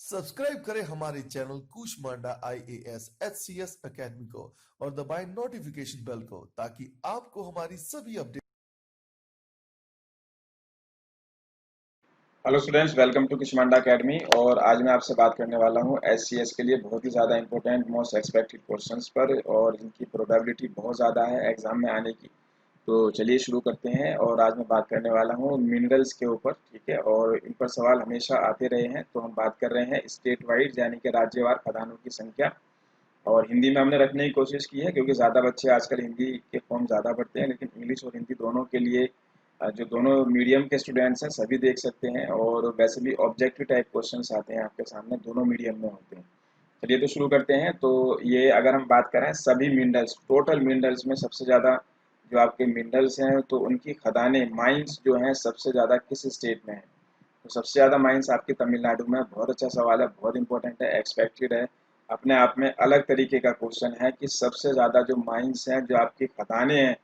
Subscribe करें हमारे channel Kushmanda IAS HCS academy को और दबाएं नोटिफिकेशन बेल को ताकि आपको हमारी सभी update. Hello students, welcome to Kushmanda academy. और आज मैं आपसे बात करने वाला हूँ SCS के लिए बहुत ही ज़्यादा इंपॉर्टेंट मोस्ट एक्सपेक्टेड क्वेश्चंस पर, और इनकी प्रोबेबिलिटी बहुत ज़्यादा है एग्जाम में आने की। तो चलिए शुरू करते हैं। और आज मैं बात करने वाला हूँ मिनरल्स के ऊपर, ठीक है। और इन पर सवाल हमेशा आते रहे हैं। तो हम बात कर रहे हैं स्टेट वाइड यानी कि राज्यवार खदानों की संख्या, और हिंदी में हमने रखने की कोशिश की है क्योंकि ज़्यादा बच्चे आजकल हिंदी के फॉर्म ज़्यादा पढ़ते हैं, लेकिन इंग्लिश और हिंदी दोनों के लिए जो दोनों मीडियम के स्टूडेंट्स हैं सभी देख सकते हैं। और वैसे भी ऑब्जेक्टिव टाइप क्वेश्चंस आते हैं आपके सामने, दोनों मीडियम में होते हैं। चलिए तो शुरू करते हैं। तो ये अगर हम बात करें सभी मिनरल्स, टोटल मिनरल्स में सबसे ज़्यादा जो आपके मिनरल्स हैं तो उनकी खदानें माइंस जो हैं सबसे ज़्यादा किस स्टेट में हैं? तो सबसे ज़्यादा माइंस आपके तमिलनाडु में। बहुत अच्छा सवाल है, बहुत इंपॉर्टेंट है, एक्सपेक्टेड है, अपने आप में अलग तरीके का क्वेश्चन है कि सबसे ज़्यादा जो माइंस हैं, जो आपकी खदानें हैं,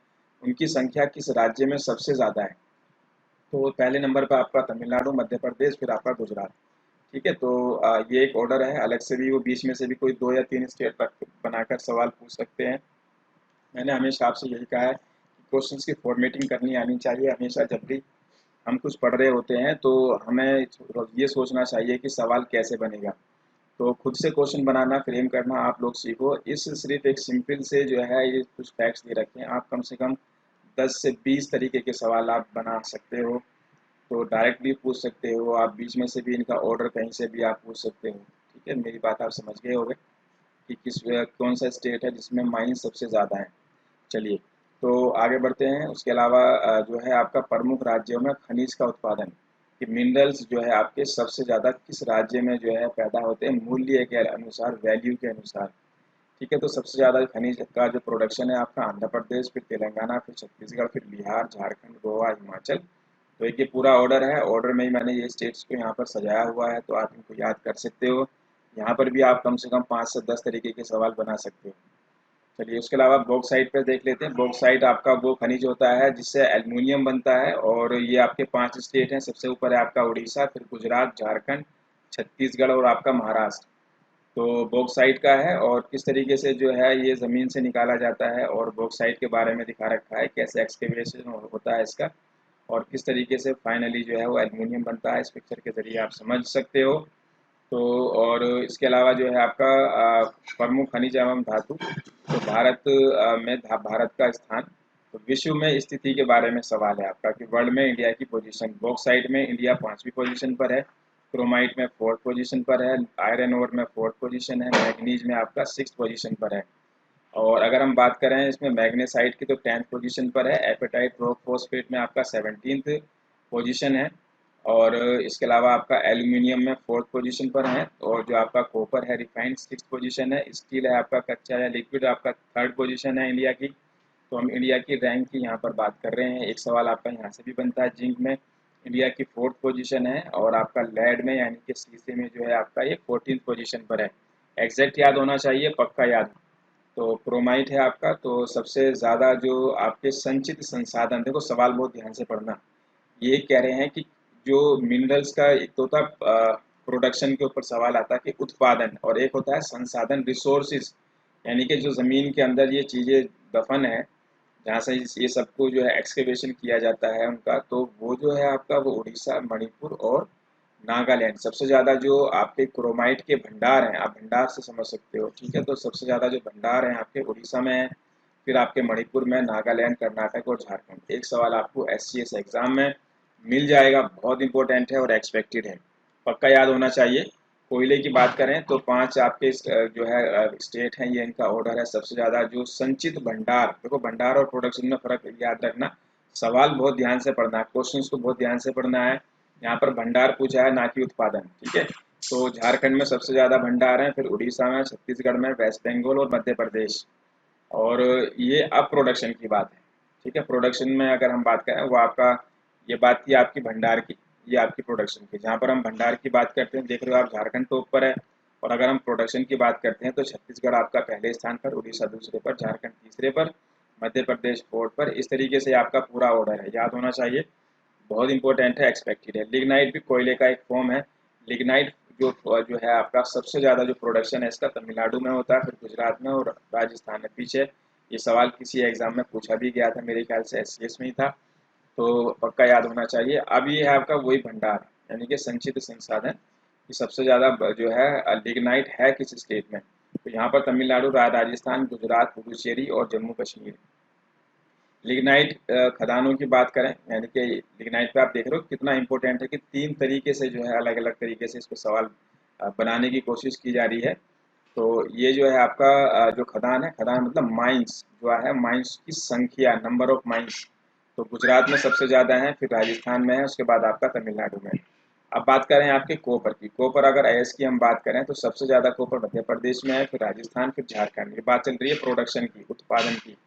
उनकी संख्या किस राज्य में सबसे ज़्यादा है? तो पहले नंबर पर आपका तमिलनाडु, मध्य प्रदेश, फिर आपका गुजरात। ठीक है। तो ये एक ऑर्डर है, अलग से भी वो बीच में से भी कोई 2 या 3 स्टेट तक बनाकर सवाल पूछ सकते हैं। मैंने हमेशा आपसे यही कहा है कि क्वेश्चंस की फॉर्मेटिंग करनी आनी चाहिए। हमेशा जब भी हम कुछ पढ़ रहे होते हैं तो हमें ये सोचना चाहिए कि सवाल कैसे बनेगा। तो खुद से क्वेश्चन बनाना, फ्रेम करना आप लोग सीखो। इस सिर्फ एक सिंपल से जो है ये कुछ फैक्ट्स दे रखे हैं, आप कम से कम 10 से 20 तरीके के सवाल आप बना सकते हो। तो डायरेक्ट भी पूछ सकते हो आप, बीच में से भी इनका ऑर्डर कहीं से भी आप पूछ सकते हो। ठीक है, मेरी बात आप समझ गए होंगे कि कौन सा स्टेट है जिसमें माइंस सबसे ज़्यादा है। चलिए तो आगे बढ़ते हैं। उसके अलावा जो है आपका प्रमुख राज्यों में खनिज का उत्पादन, कि मिनरल्स जो है आपके सबसे ज़्यादा किस राज्य में जो है पैदा होते हैं मूल्य के अनुसार, वैल्यू के अनुसार। ठीक है। तो सबसे ज़्यादा खनिज का जो प्रोडक्शन है आपका आंध्र प्रदेश, फिर तेलंगाना, फिर छत्तीसगढ़, फिर बिहार, झारखंड, गोवा, हिमाचल। तो एक ये पूरा ऑर्डर है, ऑर्डर में ही मैंने ये स्टेट्स को यहाँ पर सजाया हुआ है, तो आप इनको याद कर सकते हो। यहाँ पर भी आप कम से कम 5 से 10 तरीके के सवाल बना सकते हो। चलिए उसके अलावा बॉक्साइट पे देख लेते हैं। बॉक्साइट आपका वो खनिज होता है जिससे एल्युमिनियम बनता है, और ये आपके 5 स्टेट हैं। सबसे ऊपर है आपका उड़ीसा, फिर गुजरात, झारखंड, छत्तीसगढ़ और आपका महाराष्ट्र। तो बॉक्साइट का है, और किस तरीके से जो है ये ज़मीन से निकाला जाता है, और बॉक्साइट के बारे में दिखा रखा है कैसे एक्सकेवेशन होता है इसका, और किस तरीके से फाइनली जो है वो एल्युमिनियम बनता है। इस पिक्चर के ज़रिए आप समझ सकते हो। तो और इसके अलावा जो है आपका प्रमुख खनिज एवं धातु, तो भारत में भारत का स्थान, तो विश्व में स्थिति के बारे में सवाल है आपका कि वर्ल्ड में इंडिया की पोजीशन। बॉक्साइट में इंडिया 5वीं पोजीशन पर है, क्रोमाइट में 4th पोजीशन पर है, आयरन ओर में 4th पोजीशन है, मैग्नीज में आपका 6th पोजीशन पर है। और अगर हम बात करें इसमें मैग्नेसाइट की, तो 10th पोजीशन पर है। एपेटाइट रॉक फॉस्फेट में आपका 17th पोजीशन है। और इसके अलावा आपका एल्यूमिनियम में 4th पोजीशन पर है, और जो आपका कॉपर है रिफाइंड 6th पोजीशन है। स्टील है आपका कच्चा या लिक्विड आपका 3rd पोजीशन है इंडिया की। तो हम इंडिया की रैंक की यहाँ पर बात कर रहे हैं। एक सवाल आपका यहाँ से भी बनता है। जिंक में इंडिया की 4th पोजीशन है, और आपका लेड में यानी कि शीशे में जो है आपका ये 14th पोजीशन पर है। एग्जैक्ट याद होना चाहिए, पक्का याद। तो क्रोमाइट है आपका, तो सबसे ज़्यादा जो आपके संचित संसाधन, देखो सवाल बहुत ध्यान से पढ़ना। ये कह रहे हैं कि जो मिनरल्स का एक तो होता है प्रोडक्शन के ऊपर सवाल आता है कि उत्पादन, और एक होता है संसाधन, रिसोर्सिस, यानी कि जो ज़मीन के अंदर ये चीज़ें दफन है, जहाँ से ये सबको जो है एक्सकेवेशन किया जाता है उनका, तो वो जो है आपका वो उड़ीसा, मणिपुर और नागालैंड। सबसे ज़्यादा जो आपके क्रोमाइट के भंडार हैं, आप भंडार से समझ सकते हो। ठीक है। तो सबसे ज़्यादा जो भंडार हैं आपके उड़ीसा में है, फिर आपके मणिपुर में, नागालैंड, कर्नाटक और झारखंड। एक सवाल आपको SCS एग्जाम में मिल जाएगा, बहुत इंपॉर्टेंट है और एक्सपेक्टेड है, पक्का याद होना चाहिए। कोयले की बात करें तो 5 आपके जो है स्टेट हैं, ये इनका ऑर्डर है। सबसे ज़्यादा जो संचित भंडार, देखो भंडार और प्रोडक्शन में फ़र्क याद रखना। सवाल बहुत ध्यान से पढ़ना है, क्वेश्चंस को बहुत ध्यान से पढ़ना है। यहाँ पर भंडार पूछा है, ना कि उत्पादन। ठीक है। तो झारखंड में सबसे ज़्यादा भंडार हैं, फिर उड़ीसा में, छत्तीसगढ़ में, वेस्ट बंगाल और मध्य प्रदेश। और ये अब प्रोडक्शन की बात है। ठीक है। प्रोडक्शन में अगर हम बात करें, वो आपका, ये बात थी आपकी भंडार की, ये आपकी प्रोडक्शन की। जहाँ पर हम भंडार की बात करते हैं, देख रहे हो आप, झारखंड तो ऊपर है। और अगर हम प्रोडक्शन की बात करते हैं तो छत्तीसगढ़ आपका पहले स्थान पर, उड़ीसा दूसरे पर, झारखंड तीसरे पर, मध्य प्रदेश 4th पर। इस तरीके से आपका पूरा ऑर्डर है, याद होना चाहिए, बहुत इंपॉर्टेंट है, एक्सपेक्टेड है। लिग्नाइट भी कोयले का एक फॉर्म है। लिग्नाइट जो है आपका सबसे ज़्यादा जो प्रोडक्शन है इसका तमिलनाडु में होता है, फिर गुजरात में और राजस्थान में। पीछे ये सवाल किसी एग्जाम में पूछा भी गया था, मेरे ख्याल से एससीएस में ही था, तो पक्का याद होना चाहिए। अब ये है आपका वही भंडार, यानी कि संचित संसाधन, कि सबसे ज़्यादा जो है लिग्नाइट है किस स्टेट में, तो यहाँ पर तमिलनाडु, राजस्थान, गुजरात, पुडुचेरी और जम्मू कश्मीर। लिग्नाइट खदानों की बात करें, यानी कि लिग्नाइट पे आप देख रहे हो कितना इंपॉर्टेंट है कि 3 तरीके से जो है अलग अलग तरीके से इसको सवाल बनाने की कोशिश की जा रही है। तो ये जो है आपका जो खदान है, खदान मतलब माइंस जो है, माइंस की संख्या, नंबर ऑफ माइंस, तो गुजरात में सबसे ज़्यादा है, फिर राजस्थान में है, उसके बाद आपका तमिलनाडु में है। अब बात करें आपके कॉपर की, कॉपर अगर आईएस की हम बात करें तो सबसे ज़्यादा कॉपर मध्य प्रदेश में है, फिर राजस्थान, फिर झारखंड। ये बात चल रही है प्रोडक्शन की, उत्पादन की।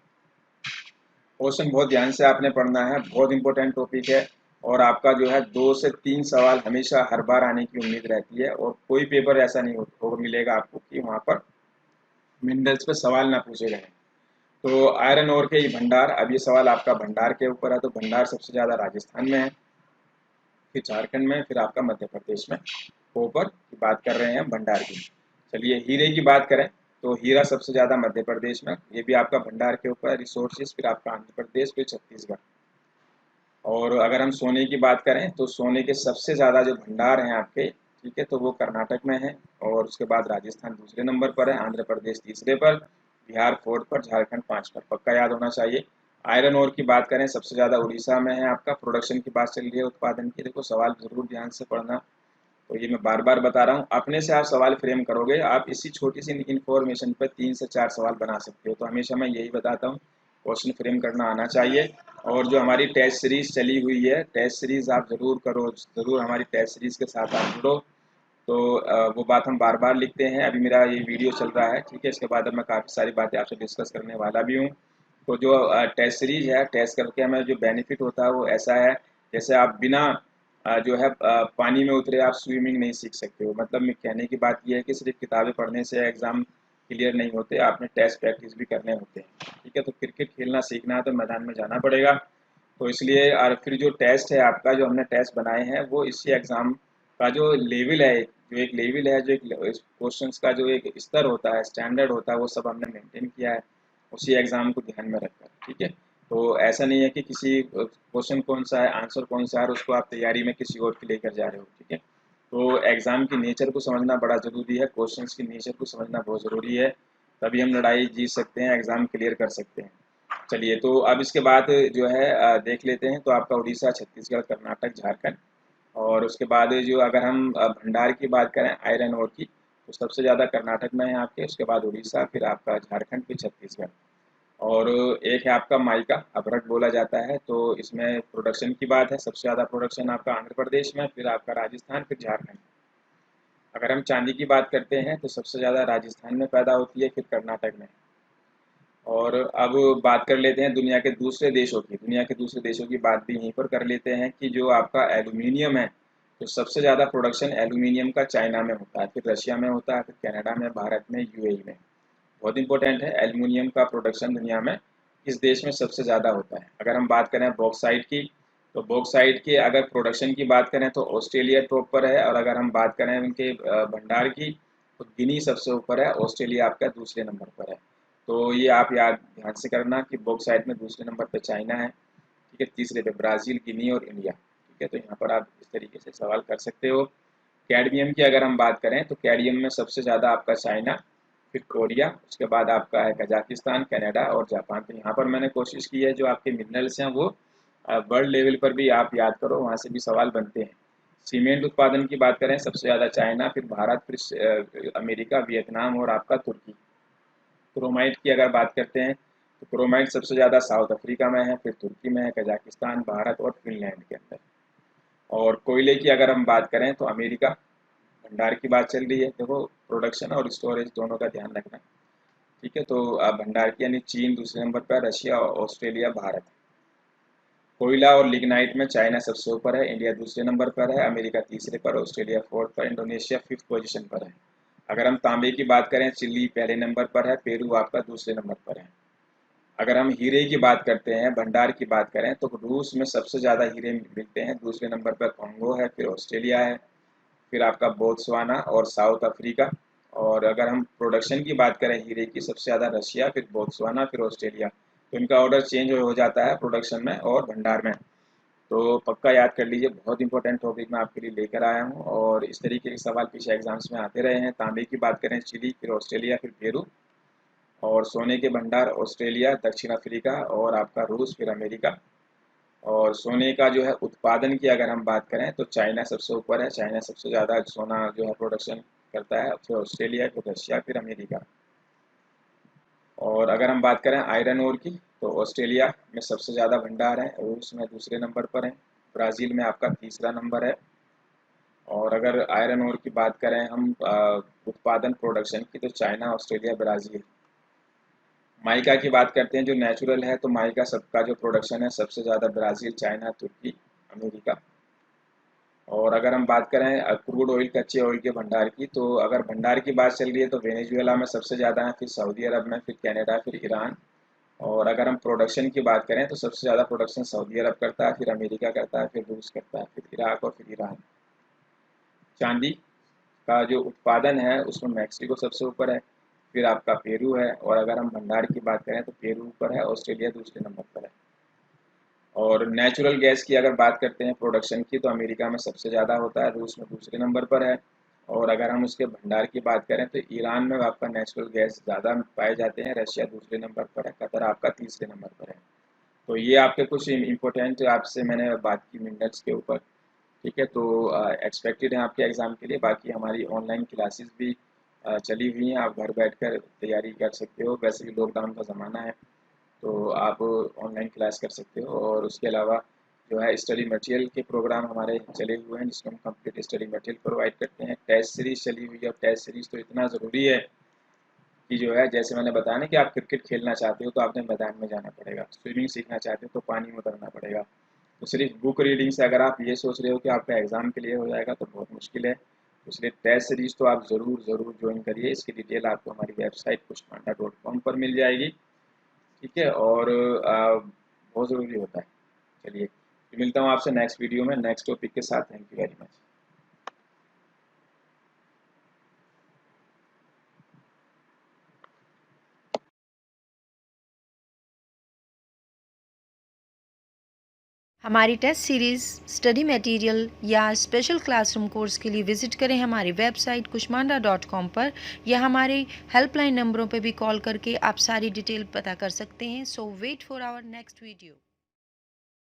क्वेश्चन बहुत ध्यान से आपने पढ़ना है, बहुत इंपॉर्टेंट टॉपिक है, और आपका जो है 2 से 3 सवाल हमेशा हर बार आने की उम्मीद रहती है, और कोई पेपर ऐसा नहीं हो मिलेगा आपको कि वहाँ पर मिनरल्स पे सवाल ना पूछे गए। तो आयरन ओर के भंडार, अब ये सवाल आपका भंडार के ऊपर है, तो भंडार सबसे ज़्यादा राजस्थान में है, फिर झारखंड में, फिर आपका मध्य प्रदेश में। कॉपर की बात कर रहे हैं, भंडार की। चलिए हीरे की बात करें तो हीरा सबसे ज़्यादा मध्य प्रदेश में, ये भी आपका भंडार के ऊपर रिसोर्सेज, फिर आपका आंध्र प्रदेश, फिर छत्तीसगढ़। और अगर हम सोने की बात करें तो सोने के सबसे ज़्यादा जो भंडार हैं आपके, ठीक है, तो वो कर्नाटक में है, और उसके बाद राजस्थान दूसरे नंबर पर है, आंध्र प्रदेश तीसरे पर, बिहार फोर्थ पर, झारखंड 5 पर। पक्का याद होना चाहिए। आयरन ओर की बात करें सबसे ज़्यादा उड़ीसा में है आपका। प्रोडक्शन की बात चल रही है, उत्पादन की, देखो सवाल जरूर ध्यान से पढ़ना, तो ये मैं बार बार बता रहा हूँ, अपने से आप सवाल फ्रेम करोगे, आप इसी छोटी सी इन्फॉर्मेशन पर 3 से 4 सवाल बना सकते हो। तो हमेशा मैं यही बताता हूँ, क्वेश्चन फ्रेम करना आना चाहिए। और जो हमारी टेस्ट सीरीज चली हुई है, टेस्ट सीरीज आप ज़रूर करो, ज़रूर हमारी टेस्ट सीरीज के साथ आप जुड़ो। तो वो बात हम बार बार लिखते हैं। अभी मेरा ये वीडियो चल रहा है, ठीक है, इसके बाद अब मैं काफ़ी सारी बातें आपसे डिस्कस करने वाला भी हूँ। तो जो टेस्ट सीरीज है, टेस्ट करके हमें जो बेनिफिट होता है वो ऐसा है, जैसे आप बिना जो है पानी में उतरे आप स्विमिंग नहीं सीख सकते हो। मतलब मैं कहने की बात यह है कि सिर्फ किताबें पढ़ने से एग्ज़ाम क्लियर नहीं होते, आपने टेस्ट प्रैक्टिस भी करने होते हैं, ठीक है। तो क्रिकेट खेलना सीखना है तो मैदान में जाना पड़ेगा। तो इसलिए, और फिर जो टेस्ट है आपका, जो हमने टेस्ट बनाए हैं, वो इसी एग्ज़ाम का जो लेवल है, जो एक लेवल है, जो एक क्वेश्चंस का जो एक स्तर होता है, स्टैंडर्ड होता है, वो सब हमने मेंटेन किया है उसी एग्ज़ाम को ध्यान में रखकर, ठीक है। तो ऐसा नहीं है कि किसी क्वेश्चन कौन सा है, आंसर कौन सा है, और उसको आप तैयारी में किसी और के लेकर जा रहे हो, ठीक है। तो एग्ज़ाम की नेचर को समझना बड़ा ज़रूरी है, क्वेश्चंस की नेचर को समझना बहुत ज़रूरी है, तभी हम लड़ाई जीत सकते हैं, एग्ज़ाम क्लियर कर सकते हैं। चलिए, तो अब इसके बाद जो है देख लेते हैं, तो आपका उड़ीसा, छत्तीसगढ़, कर्नाटक, झारखंड, और उसके बाद जो अगर हम भंडार की बात करें आयरन ओर की, तो सबसे ज़्यादा कर्नाटक में है आपके, उसके बाद उड़ीसा, फिर आपका झारखंड, फिर छत्तीसगढ़। और एक है आपका माइका, अभ्रक बोला जाता है, तो इसमें प्रोडक्शन की बात है, सबसे ज़्यादा प्रोडक्शन आपका आंध्र प्रदेश में, फिर आपका राजस्थान, फिर झारखंड। अगर हम चांदी की बात करते हैं तो सबसे ज़्यादा राजस्थान में पैदा होती है, फिर कर्नाटक में। और अब बात कर लेते हैं दुनिया के दूसरे देशों की, दुनिया के दूसरे देशों की बात भी यहीं पर कर लेते हैं कि जो आपका एल्यूमिनियम है, तो सबसे ज़्यादा प्रोडक्शन एल्यूमिनियम का चाइना में होता है, फिर रशिया में होता है, फिर कनाडा में, भारत में, यूएई में। बहुत इंपॉर्टेंट है, एल्यूमिनियम का प्रोडक्शन दुनिया में किस देश में सबसे ज़्यादा होता है। अगर हम बात करें बॉक्साइट की, तो बॉक्साइट के अगर प्रोडक्शन की बात करें तो ऑस्ट्रेलिया टॉप पर है, और अगर हम बात करें उनके भंडार की, तो गिनी सबसे ऊपर है, ऑस्ट्रेलिया आपका दूसरे नंबर पर है। तो ये आप याद ध्यान से करना कि बॉक्साइट में दूसरे नंबर पर चाइना है, ठीक है, तीसरे पे ब्राज़ील, गिनी और इंडिया, ठीक है। तो यहाँ पर आप इस तरीके से सवाल कर सकते हो। कैडमियम की अगर हम बात करें तो कैडमियम में सबसे ज़्यादा आपका चाइना, फिर कोरिया, उसके बाद आपका है कजाकिस्तान, कनाडा और जापान। तो यहाँ पर मैंने कोशिश की है जो आपके मिनरल्स हैं वो वर्ल्ड लेवल पर भी आप याद करो, वहाँ से भी सवाल बनते हैं। सीमेंट उत्पादन की बात करें सबसे ज़्यादा चाइना, फिर भारत, फिर अमेरिका, वियतनाम और आपका तुर्की। क्रोमाइट की अगर बात करते हैं तो क्रोमाइट सबसे ज़्यादा साउथ अफ्रीका में है, फिर तुर्की में है, कजाकिस्तान, भारत और फिनलैंड के अंदर। और कोयले की अगर हम बात करें तो अमेरिका, भंडार की बात चल रही है, देखो प्रोडक्शन और स्टोरेज दोनों का ध्यान रखना, ठीक है। तो भंडार की यानी चीन दूसरे नंबर पर, रशिया, ऑस्ट्रेलिया, भारत। कोयला और लिग्नाइट में चाइना सबसे ऊपर है, इंडिया दूसरे नंबर पर है, अमेरिका तीसरे पर, ऑस्ट्रेलिया फोर्थ पर, इंडोनेशिया फिफ्थ पोजीशन पर है। अगर हम तांबे की बात करें, चिली पहले नंबर पर है, पेरू आपका दूसरे नंबर पर है। अगर हम हीरे की बात करते हैं, भंडार की बात करें, तो रूस में सबसे ज़्यादा हीरे मिलते हैं, दूसरे नंबर पर कॉन्गो है, फिर ऑस्ट्रेलिया है, फिर आपका बोत्सवाना और साउथ अफ्रीका। और अगर हम प्रोडक्शन की बात करें हीरे की, सबसे ज़्यादा रशिया, फिर बोत्सवाना, फिर ऑस्ट्रेलिया। तो इनका ऑर्डर चेंज हो जाता है प्रोडक्शन में और भंडार में। तो पक्का याद कर लीजिए, बहुत इंपॉर्टेंट टॉपिक मैं आपके लिए लेकर आया हूँ। और इस तरीके के सवाल पीछे एग्जाम्स में आते रहे हैं। तांबे की बात करें, चिली, फिर ऑस्ट्रेलिया, फिर पेरू। और सोने के भंडार, ऑस्ट्रेलिया, दक्षिण अफ्रीका और आपका रूस, फिर अमेरिका। और सोने का जो है उत्पादन की अगर हम बात करें तो चाइना सबसे ऊपर है। चाइना सबसे ज़्यादा सोना जो है प्रोडक्शन करता है, फिर ऑस्ट्रेलिया, फिर रशिया, फिर अमेरिका। और अगर हम बात करें आयरन ओर की, तो ऑस्ट्रेलिया में सबसे ज़्यादा भंडार है, रूस में दूसरे नंबर पर है, ब्राज़ील में आपका तीसरा नंबर है। और अगर आयरन ओर की बात करें हम उत्पादन प्रोडक्शन की, तो चाइना, ऑस्ट्रेलिया, ब्राज़ील। माइका की बात करते हैं जो नेचुरल है, तो माइका सबका जो प्रोडक्शन है सबसे ज़्यादा ब्राज़ील, चाइना, तुर्की, अमेरिका। और अगर हम बात करें क्रूड ऑयल, कच्चे ऑयल के भंडार की, तो अगर भंडार की बात चल रही है तो वेनेजुएला में सबसे ज़्यादा है, फिर सऊदी अरब में, फिर कनाडा, फिर ईरान। और अगर हम प्रोडक्शन की बात करें तो सबसे ज़्यादा प्रोडक्शन सऊदी अरब करता है, फिर अमेरिका करता है, फिर रूस करता है, फिर इराक और फिर ईरान। चांदी का जो उत्पादन है उसमें मैक्सिको सबसे ऊपर है, फिर आपका पेरू है। और अगर हम भंडार की बात करें तो पेरू ऊपर है, ऑस्ट्रेलिया दूसरे नंबर पर है। और नेचुरल गैस की अगर बात करते हैं प्रोडक्शन की, तो अमेरिका में सबसे ज़्यादा होता है, रूस में दूसरे नंबर पर है। और अगर हम उसके भंडार की बात करें तो ईरान में आपका नेचुरल गैस ज़्यादा पाए जाते हैं, रशिया दूसरे नंबर पर है, कतर आपका तीसरे नंबर पर है। तो ये आपके कुछ इम्पोर्टेंट आपसे मैंने बात की मिनट्स के ऊपर। ठीक है, तो एक्सपेक्टेड है आपके एग्ज़ाम के लिए। बाकी हमारी ऑनलाइन क्लासेस भी चली हुई हैं, आप घर बैठकर तैयारी कर सकते हो। वैसे भी लॉकडाउन का ज़माना है, तो आप ऑनलाइन क्लास कर सकते हो। और उसके अलावा जो है स्टडी मटेरियल के प्रोग्राम हमारे चले हुए हैं, जिसमें हम कंप्लीट स्टडी मटेरियल प्रोवाइड करते हैं। टेस्ट सीरीज़ चली हुई है, और टेस्ट सीरीज़ तो इतना ज़रूरी है कि जो है, जैसे मैंने बताया ना कि आप क्रिकेट खेलना चाहते हो तो आपने मैदान में जाना पड़ेगा, स्विमिंग सीखना चाहते हो तो पानी में उतरना पड़ेगा। तो सिर्फ बुक रीडिंग से अगर आप ये सोच रहे हो कि आपका एग्ज़ाम क्लियर हो जाएगा तो बहुत मुश्किल है। तो इसलिए टेस्ट सीरीज़ तो आप ज़रूर ज्वाइन करिए। इसकी डिटेल आपको हमारी वेबसाइट kushmanda.com पर मिल जाएगी। ठीक है, और बहुत ज़रूरी होता है। चलिए, फिर मिलता हूँ आपसे नेक्स्ट वीडियो में नेक्स्ट टॉपिक के साथ। Thank you very much. हमारी टेस्ट सीरीज़, स्टडी मटेरियल या स्पेशल क्लासरूम कोर्स के लिए विज़िट करें हमारी वेबसाइट kushmanda.com पर, या हमारे हेल्पलाइन नंबरों पर भी कॉल करके आप सारी डिटेल पता कर सकते हैं। So wait for our next video.